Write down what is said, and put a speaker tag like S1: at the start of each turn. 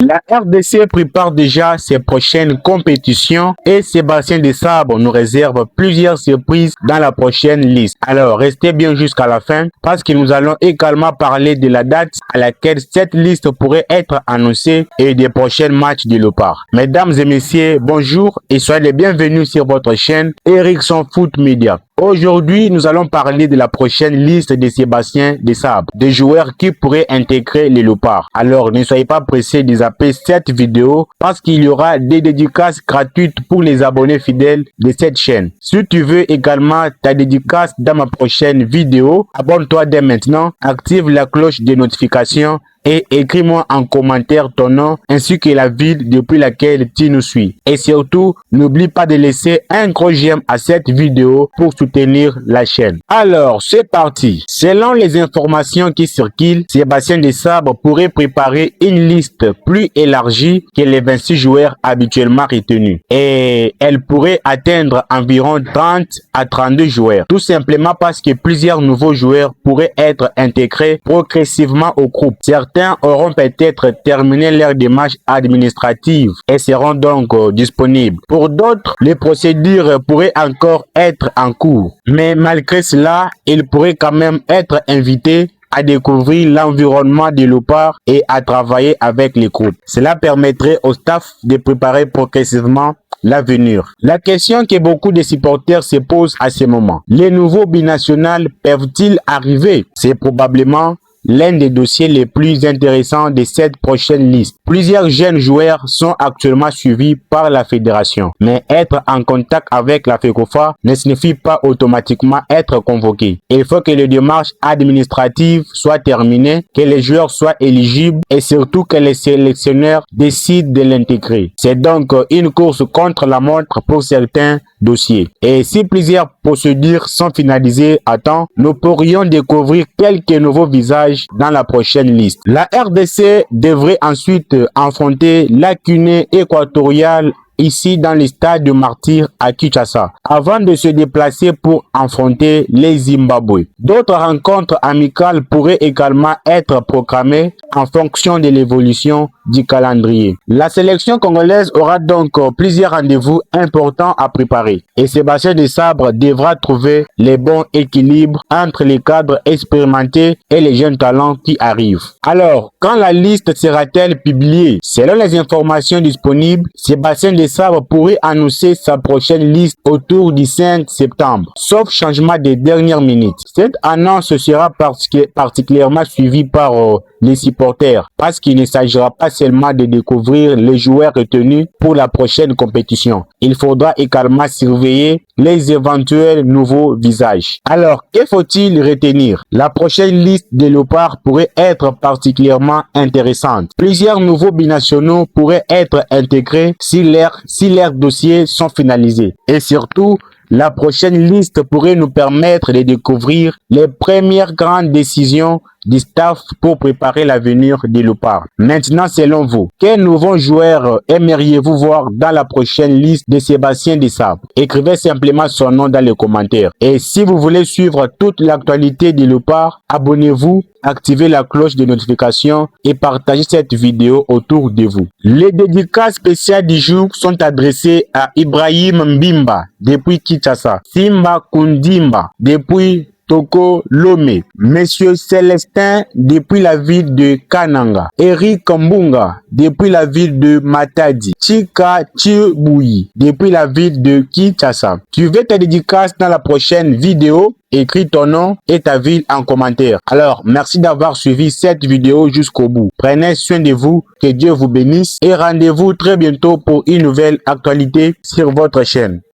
S1: La RDC prépare déjà ses prochaines compétitions et Sébastien Desabre nous réserve plusieurs surprises dans la prochaine liste. Alors restez bien jusqu'à la fin parce que nous allons également parler de la date à laquelle cette liste pourrait être annoncée et des prochains matchs du Léopard. Mesdames et messieurs, bonjour et soyez les bienvenus sur votre chaîne Ericsson Foot Media. Aujourd'hui, nous allons parler de la prochaine liste de Sébastien Desabre, des joueurs qui pourraient intégrer les Léopards. Alors, ne soyez pas pressés de zapper cette vidéo parce qu'il y aura des dédicaces gratuites pour les abonnés fidèles de cette chaîne. Si tu veux également ta dédicace dans ma prochaine vidéo, abonne-toi dès maintenant, active la cloche de notification et écris-moi en commentaire ton nom ainsi que la ville depuis laquelle tu nous suis. Et surtout, n'oublie pas de laisser un gros j'aime à cette vidéo pour soutenir la chaîne. Alors, c'est parti. Selon les informations qui circulent, Sébastien Desabre pourrait préparer une liste plus élargie que les 26 joueurs habituellement retenus. Et elle pourrait atteindre environ 30 à 32 joueurs. Tout simplement parce que plusieurs nouveaux joueurs pourraient être intégrés progressivement au groupe. Certains auront peut-être terminé leur démarche administrative et seront donc disponibles. Pour d'autres, les procédures pourraient encore être en cours. Mais malgré cela, ils pourraient quand même être invités à découvrir l'environnement des Léopards et à travailler avec les groupes. Cela permettrait au staff de préparer progressivement l'avenir. La question que beaucoup de supporters se posent à ce moment: les nouveaux binationaux peuvent-ils arriver? C'est probablement l'un des dossiers les plus intéressants de cette prochaine liste. Plusieurs jeunes joueurs sont actuellement suivis par la fédération, mais être en contact avec la FECOFA ne signifie pas automatiquement être convoqué. Il faut que les démarches administratives soient terminées, que les joueurs soient éligibles et surtout que les sélectionneurs décident de l'intégrer. C'est donc une course contre la montre pour certains dossiers. Et si plusieurs procédures sont finalisées à temps, nous pourrions découvrir quelques nouveaux visages dans la prochaine liste. La RDC devrait ensuite affronter la Guinée équatoriale ici dans le stade de Martyrs à Kinshasa, avant de se déplacer pour affronter les Zimbabwe. D'autres rencontres amicales pourraient également être programmées en fonction de l'évolution du calendrier. La sélection congolaise aura donc plusieurs rendez-vous importants à préparer et Sébastien Desabre devra trouver les bons équilibres entre les cadres expérimentés et les jeunes talents qui arrivent. Alors, quand la liste sera-t-elle publiée? Selon les informations disponibles, Sébastien Desabre pourrait annoncer sa prochaine liste autour du 5 septembre, sauf changement des dernières minutes. Cette annonce sera particulièrement suivie par les supporters parce qu'il ne s'agira pas seulement de découvrir les joueurs retenus pour la prochaine compétition. Il faudra également surveiller les éventuels nouveaux visages. Alors, que faut-il retenir? La prochaine liste des Léopards pourrait être particulièrement intéressante. Plusieurs nouveaux binationaux pourraient être intégrés si leurs dossiers sont finalisés. Et surtout, la prochaine liste pourrait nous permettre de découvrir les premières grandes décisions du staff pour préparer l'avenir des Léopards. Maintenant, selon vous, quels nouveaux joueurs aimeriez-vous voir dans la prochaine liste de Sébastien Desabre? Écrivez simplement son nom dans les commentaires. Et si vous voulez suivre toute l'actualité des Léopards, abonnez-vous, activez la cloche de notification et partagez cette vidéo autour de vous. Les dédicaces spéciales du jour sont adressées à Ibrahim Mbimba depuis Kinshasa, Simba Kundimba depuis Toko Lomé, Monsieur Célestin depuis la ville de Kananga, Eric Mbunga depuis la ville de Matadi, Chika Chibuyi depuis la ville de Kinshasa. Tu veux ta dédicace dans la prochaine vidéo? Écris ton nom et ta ville en commentaire. Alors, merci d'avoir suivi cette vidéo jusqu'au bout. Prenez soin de vous, que Dieu vous bénisse et rendez-vous très bientôt pour une nouvelle actualité sur votre chaîne.